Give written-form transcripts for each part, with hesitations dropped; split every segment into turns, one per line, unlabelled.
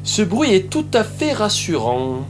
Ce bruit est tout à fait rassurant.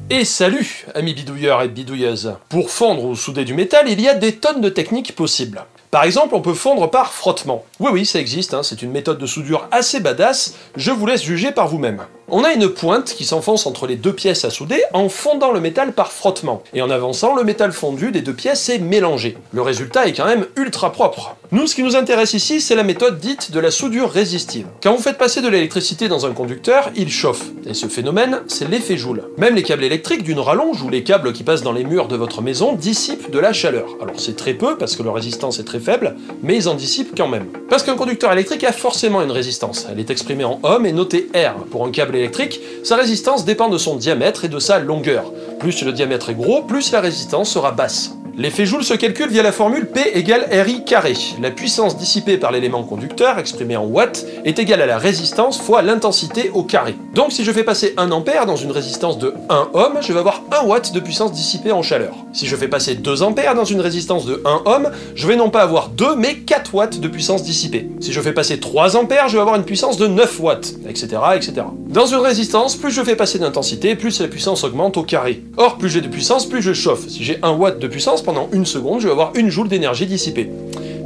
Et salut, amis bidouilleurs et bidouilleuses. Pour fondre ou souder du métal, il y a des tonnes de techniques possibles. Par exemple, on peut fondre par frottement. Oui, ça existe, hein, c'est une méthode de soudure assez badass, je vous laisse juger par vous-même. On a une pointe qui s'enfonce entre les deux pièces à souder en fondant le métal par frottement. Et en avançant, le métal fondu des deux pièces est mélangé. Le résultat est quand même ultra propre. Nous, ce qui nous intéresse ici, c'est la méthode dite de la soudure résistive. Quand vous faites passer de l'électricité dans un conducteur, il chauffe. Et ce phénomène, c'est l'effet Joule. Même les câbles électriques d'une rallonge ou les câbles qui passent dans les murs de votre maison dissipent de la chaleur. Alors c'est très peu, parce que leur résistance est très faible, mais ils en dissipent quand même. Parce qu'un conducteur électrique a forcément une résistance. Elle est exprimée en ohm et notée R. Pour un câble électrique, sa résistance dépend de son diamètre et de sa longueur. Plus le diamètre est gros, plus la résistance sera basse. L'effet Joule se calcule via la formule P égale RI carré. La puissance dissipée par l'élément conducteur, exprimée en watts, est égale à la résistance fois l'intensité au carré. Donc si je fais passer 1 ampère dans une résistance de 1 ohm, je vais avoir 1 watt de puissance dissipée en chaleur. Si je fais passer 2 ampères dans une résistance de 1 ohm, je vais non pas avoir 2 mais 4 watts de puissance dissipée. Si je fais passer 3 ampères, je vais avoir une puissance de 9 watts, etc. etc. Dans une résistance, plus je fais passer d'intensité, plus la puissance augmente au carré. Or, plus j'ai de puissance, plus je chauffe. Si j'ai 1 watt de puissance, pendant 1 seconde, je vais avoir 1 joule d'énergie dissipée.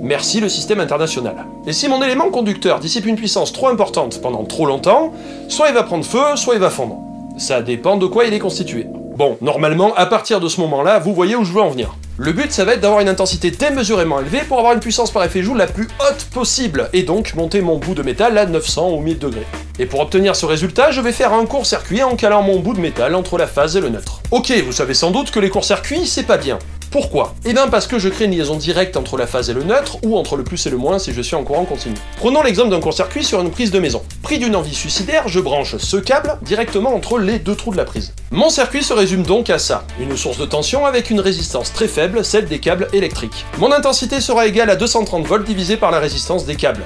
Merci le système international. Et si mon élément conducteur dissipe une puissance trop importante pendant trop longtemps, soit il va prendre feu, soit il va fondre. Ça dépend de quoi il est constitué. Bon, normalement, à partir de ce moment-là, vous voyez où je veux en venir. Le but, ça va être d'avoir une intensité démesurément élevée pour avoir une puissance par effet Joule la plus haute possible, et donc monter mon bout de métal à 900 ou 1000 degrés. Et pour obtenir ce résultat, je vais faire un court-circuit en calant mon bout de métal entre la phase et le neutre. Ok, vous savez sans doute que les courts-circuits, c'est pas bien. Pourquoi? Eh bien parce que je crée une liaison directe entre la phase et le neutre, ou entre le plus et le moins si je suis en courant continu. Prenons l'exemple d'un court-circuit sur une prise de maison. Pris d'une envie suicidaire, je branche ce câble directement entre les deux trous de la prise. Mon circuit se résume donc à ça, une source de tension avec une résistance très faible, celle des câbles électriques. Mon intensité sera égale à 230 volts divisé par la résistance des câbles.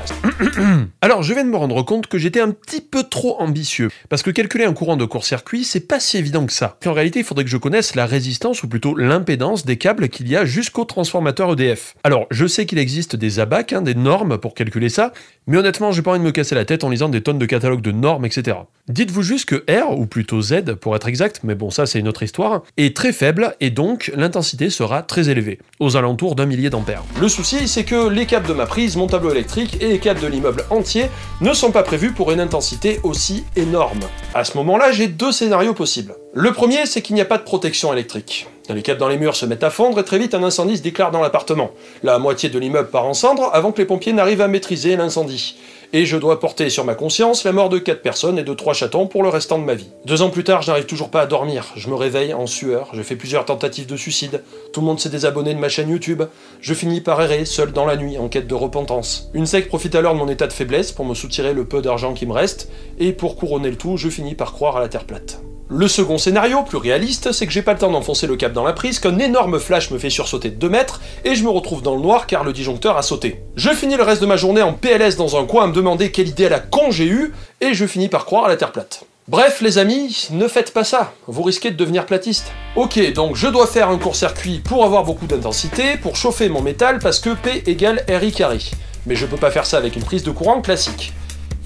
Alors je viens de me rendre compte que j'étais un petit peu trop ambitieux, parce que calculer un courant de court-circuit, c'est pas si évident que ça. En réalité, il faudrait que je connaisse la résistance, ou plutôt l'impédance des câbles qu'il y a jusqu'au transformateur EDF. Alors, je sais qu'il existe des ABAC, des normes pour calculer ça, mais honnêtement, j'ai pas envie de me casser la tête en lisant des tonnes de catalogues de normes, etc. Dites-vous juste que R, ou plutôt Z pour être exact, mais bon ça c'est une autre histoire, est très faible et donc l'intensité sera très élevée, aux alentours d'1 millier d'ampères. Le souci, c'est que les câbles de ma prise, mon tableau électrique et les câbles de l'immeuble entier ne sont pas prévus pour une intensité aussi énorme. À ce moment-là, j'ai deux scénarios possibles. Le premier, c'est qu'il n'y a pas de protection électrique. Les câbles dans les murs se mettent à fondre et très vite un incendie se déclare dans l'appartement. La moitié de l'immeuble part en cendres avant que les pompiers n'arrivent à maîtriser l'incendie. Et je dois porter sur ma conscience la mort de 4 personnes et de 3 chatons pour le restant de ma vie. 2 ans plus tard, je n'arrive toujours pas à dormir. Je me réveille en sueur, je fais plusieurs tentatives de suicide. Tout le monde s'est désabonné de ma chaîne YouTube. Je finis par errer seul dans la nuit en quête de repentance. Une secte profite alors de mon état de faiblesse pour me soutirer le peu d'argent qui me reste. Et pour couronner le tout, je finis par croire à la Terre plate. Le second scénario, plus réaliste, c'est que j'ai pas le temps d'enfoncer le câble dans la prise, qu'un énorme flash me fait sursauter de 2 mètres, et je me retrouve dans le noir car le disjoncteur a sauté. Je finis le reste de ma journée en PLS dans un coin à me demander quelle idée à la con j'ai eue, et je finis par croire à la Terre plate. Bref les amis, ne faites pas ça, vous risquez de devenir platiste. Ok, donc je dois faire un court-circuit pour avoir beaucoup d'intensité, pour chauffer mon métal parce que P égale RI carré. Mais je peux pas faire ça avec une prise de courant classique.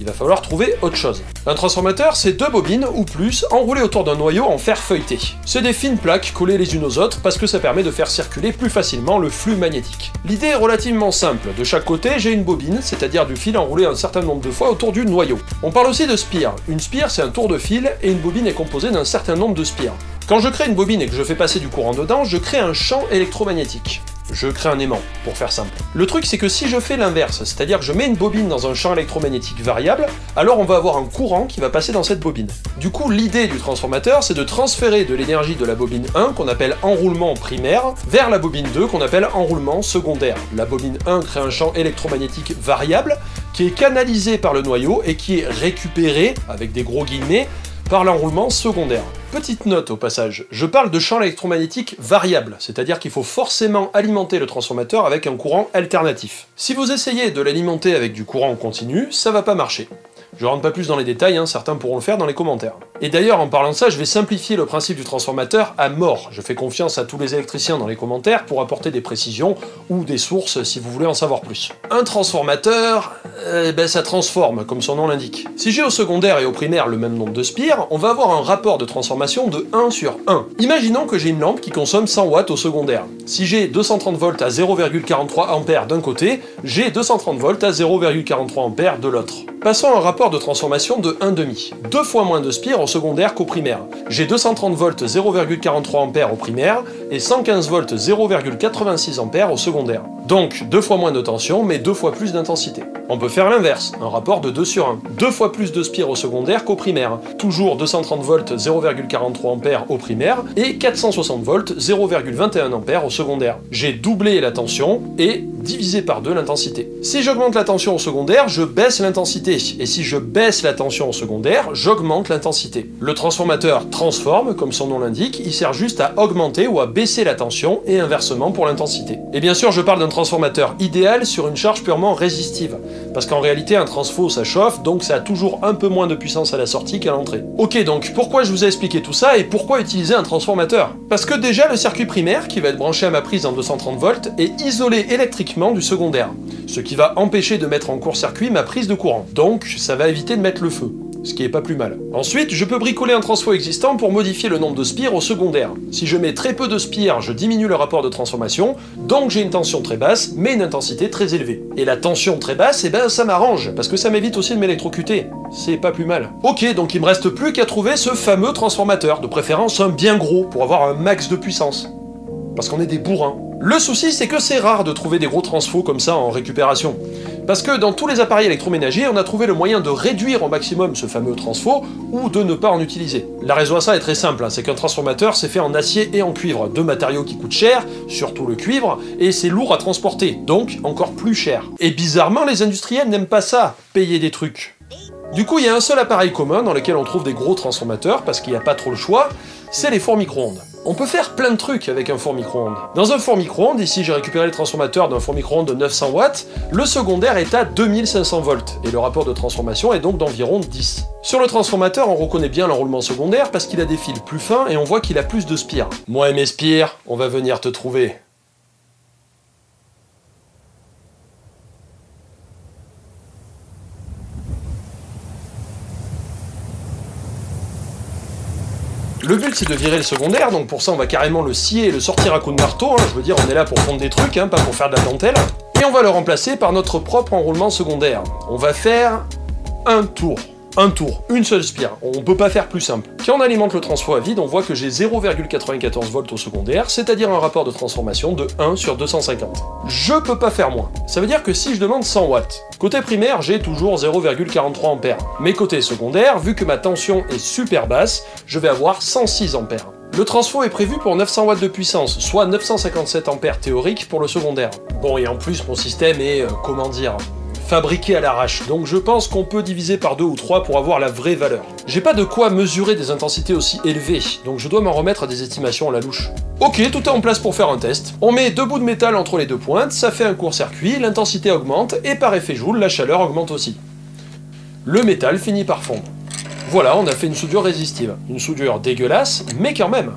Il va falloir trouver autre chose. Un transformateur, c'est 2 bobines, ou plus, enroulées autour d'un noyau en fer feuilleté. C'est des fines plaques collées les unes aux autres parce que ça permet de faire circuler plus facilement le flux magnétique. L'idée est relativement simple. De chaque côté, j'ai une bobine, c'est-à-dire du fil enroulé un certain nombre de fois autour du noyau. On parle aussi de spire. Une spire, c'est un tour de fil, et une bobine est composée d'un certain nombre de spires. Quand je crée une bobine et que je fais passer du courant dedans, je crée un champ électromagnétique. Je crée un aimant, pour faire simple. Le truc, c'est que si je fais l'inverse, c'est-à-dire que je mets une bobine dans un champ électromagnétique variable, alors on va avoir un courant qui va passer dans cette bobine. Du coup, l'idée du transformateur, c'est de transférer de l'énergie de la bobine 1, qu'on appelle enroulement primaire, vers la bobine 2, qu'on appelle enroulement secondaire. La bobine 1 crée un champ électromagnétique variable, qui est canalisé par le noyau et qui est récupéré, avec des gros guillemets, par l'enroulement secondaire. Petite note au passage, je parle de champ électromagnétique variable, c'est-à-dire qu'il faut forcément alimenter le transformateur avec un courant alternatif. Si vous essayez de l'alimenter avec du courant continu, ça va pas marcher. Je rentre pas plus dans les détails, certains pourront le faire dans les commentaires. Et d'ailleurs, en parlant de ça, je vais simplifier le principe du transformateur à mort. Je fais confiance à tous les électriciens dans les commentaires pour apporter des précisions ou des sources si vous voulez en savoir plus. Un transformateur, ça transforme, comme son nom l'indique. Si j'ai au secondaire et au primaire le même nombre de spires, on va avoir un rapport de transformation de 1 sur 1. Imaginons que j'ai une lampe qui consomme 100 watts au secondaire. Si j'ai 230 volts à 0,43 ampères d'un côté, j'ai 230 volts à 0,43 ampères de l'autre. Passons à un rapport de transformation de 1,5. 2 fois moins de spires au secondaire qu'au primaire. J'ai 230 volts 0,43 ampères au primaire et 115 volts 0,86 ampères au secondaire. Donc 2 fois moins de tension mais 2 fois plus d'intensité. On peut faire l'inverse, un rapport de 2 sur 1. 2 fois plus de spires au secondaire qu'au primaire. Toujours 230 volts 0,43 ampères au primaire et 460 volts 0,21 ampères au secondaire. J'ai doublé la tension et divisé par 2 l'intensité. Si j'augmente la tension au secondaire, je baisse l'intensité. Et si je baisse la tension au secondaire, j'augmente l'intensité. Le transformateur transforme, comme son nom l'indique, il sert juste à augmenter ou à baisser la tension et inversement pour l'intensité. Et bien sûr, je parle d'un transformateur idéal sur une charge purement résistive. Parce qu'en réalité, un transfo ça chauffe, donc ça a toujours un peu moins de puissance à la sortie qu'à l'entrée. Ok, donc pourquoi je vous ai expliqué tout ça et pourquoi utiliser un transformateur? Parce que déjà, le circuit primaire, qui va être branché à ma prise en 230 volts, est isolé électriquement du secondaire. Ce qui va empêcher de mettre en court-circuit ma prise de courant. Donc, ça va éviter de mettre le feu. Ce qui est pas plus mal. Ensuite, je peux bricoler un transfo existant pour modifier le nombre de spires au secondaire. Si je mets très peu de spires, je diminue le rapport de transformation, donc j'ai une tension très basse, mais une intensité très élevée. Et la tension très basse, ça m'arrange, parce que ça m'évite aussi de m'électrocuter. C'est pas plus mal. Ok, donc il me reste plus qu'à trouver ce fameux transformateur, de préférence un bien gros, pour avoir un max de puissance. Parce qu'on est des bourrins. Le souci, c'est que c'est rare de trouver des gros transfos comme ça en récupération. Parce que dans tous les appareils électroménagers, on a trouvé le moyen de réduire au maximum ce fameux transfo ou de ne pas en utiliser. La raison à ça est très simple, c'est qu'un transformateur c'est fait en acier et en cuivre, deux matériaux qui coûtent cher, surtout le cuivre, et c'est lourd à transporter, donc encore plus cher. Et bizarrement, les industriels n'aiment pas ça, payer des trucs. Du coup, il y a un seul appareil commun dans lequel on trouve des gros transformateurs, parce qu'il n'y a pas trop le choix, c'est les fours micro-ondes. On peut faire plein de trucs avec un four micro-ondes. Dans un four micro-ondes, ici j'ai récupéré le transformateur d'un four micro-ondes de 900 watts, le secondaire est à 2500 volts, et le rapport de transformation est donc d'environ 10. Sur le transformateur, on reconnaît bien l'enroulement secondaire parce qu'il a des fils plus fins et on voit qu'il a plus de spires. Moi et mes spires, on va venir te trouver. Le but c'est de virer le secondaire, donc pour ça on va carrément le scier et le sortir à coups de marteau, je veux dire on est là pour fondre des trucs, pas pour faire de la dentelle. Et on va le remplacer par notre propre enroulement secondaire. On va faire un tour, une seule spire, on peut pas faire plus simple. Quand on alimente le transfo à vide, on voit que j'ai 0,94 volts au secondaire, c'est-à-dire un rapport de transformation de 1 sur 250. Je peux pas faire moins. Ça veut dire que si je demande 100 watts, côté primaire, j'ai toujours 0,43 ampères. Mais côté secondaire, vu que ma tension est super basse, je vais avoir 106 ampères. Le transfo est prévu pour 900 watts de puissance, soit 957 ampères théoriques pour le secondaire. Bon, et en plus, mon système est, fabriqué à l'arrache, donc je pense qu'on peut diviser par 2 ou 3 pour avoir la vraie valeur. J'ai pas de quoi mesurer des intensités aussi élevées, donc je dois m'en remettre à des estimations à la louche. Ok, tout est en place pour faire un test. On met 2 bouts de métal entre les 2 pointes, ça fait un court-circuit, l'intensité augmente, et par effet Joule, la chaleur augmente aussi. Le métal finit par fondre. Voilà, on a fait une soudure résistive. Une soudure dégueulasse, mais quand même.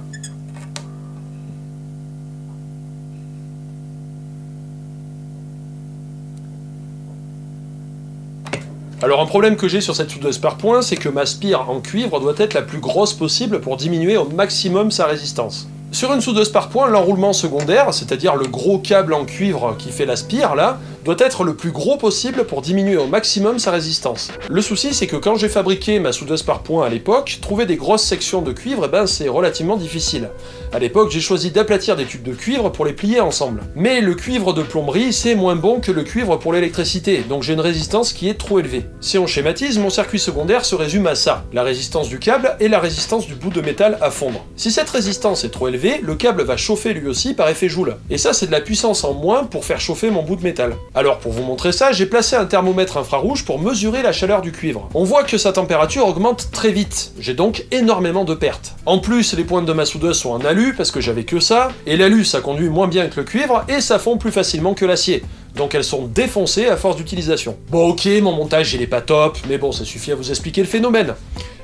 Alors un problème que j'ai sur cette soudeuse par points, c'est que ma spire en cuivre doit être la plus grosse possible pour diminuer au maximum sa résistance. Sur une soudeuse par points, l'enroulement secondaire, c'est-à-dire le gros câble en cuivre qui fait la spire là, doit être le plus gros possible pour diminuer au maximum sa résistance. Le souci, c'est que quand j'ai fabriqué ma soudeuse par points à l'époque, trouver des grosses sections de cuivre, c'est relativement difficile. À l'époque, j'ai choisi d'aplatir des tubes de cuivre pour les plier ensemble. Mais le cuivre de plomberie, c'est moins bon que le cuivre pour l'électricité, donc j'ai une résistance qui est trop élevée. Si on schématise, mon circuit secondaire se résume à ça, la résistance du câble et la résistance du bout de métal à fondre. Si cette résistance est trop élevée, le câble va chauffer lui aussi par effet Joule. Et ça, c'est de la puissance en moins pour faire chauffer mon bout de métal. Alors pour vous montrer ça, j'ai placé un thermomètre infrarouge pour mesurer la chaleur du cuivre. On voit que sa température augmente très vite, j'ai donc énormément de pertes. En plus, les pointes de ma soudeuse sont en alu, parce que j'avais que ça, et l'alu ça conduit moins bien que le cuivre, et ça fond plus facilement que l'acier. Donc elles sont défoncées à force d'utilisation. Bon ok, mon montage il est pas top, mais bon ça suffit à vous expliquer le phénomène.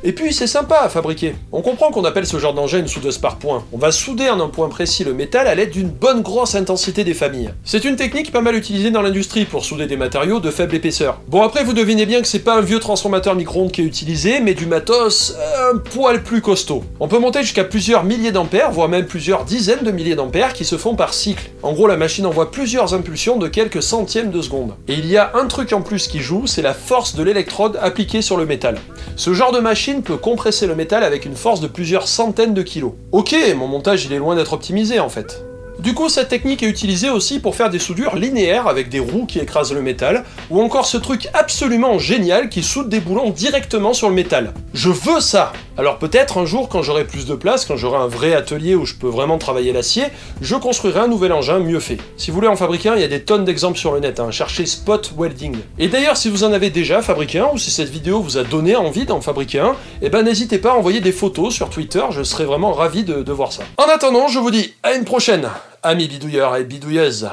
Et puis c'est sympa à fabriquer. On comprend qu'on appelle ce genre d'engin une soudeuse par point. On va souder en un point précis le métal à l'aide d'une bonne grosse intensité des familles. C'est une technique pas mal utilisée dans l'industrie pour souder des matériaux de faible épaisseur. Bon après vous devinez bien que c'est pas un vieux transformateur micro-ondes qui est utilisé, mais du matos un poil plus costaud. On peut monter jusqu'à plusieurs milliers d'ampères, voire même plusieurs dizaines de milliers d'ampères qui se font par cycle. En gros la machine envoie plusieurs impulsions de quelques centièmes de seconde. Et il y a un truc en plus qui joue, c'est la force de l'électrode appliquée sur le métal. Ce genre de machine peut compresser le métal avec une force de plusieurs centaines de kilos. Ok, mon montage il est loin d'être optimisé en fait. Du coup, cette technique est utilisée aussi pour faire des soudures linéaires avec des roues qui écrasent le métal, ou encore ce truc absolument génial qui soude des boulons directement sur le métal. Je veux ça! Alors peut-être un jour, quand j'aurai plus de place, quand j'aurai un vrai atelier où je peux vraiment travailler l'acier, je construirai un nouvel engin mieux fait. Si vous voulez en fabriquer un, il y a des tonnes d'exemples sur le net, hein. Cherchez Spot Welding. Et d'ailleurs, si vous en avez déjà fabriqué un, ou si cette vidéo vous a donné envie d'en fabriquer un, eh ben n'hésitez pas à envoyer des photos sur Twitter, je serais vraiment ravi de voir ça. En attendant, je vous dis à une prochaine, amis bidouilleurs et bidouilleuses.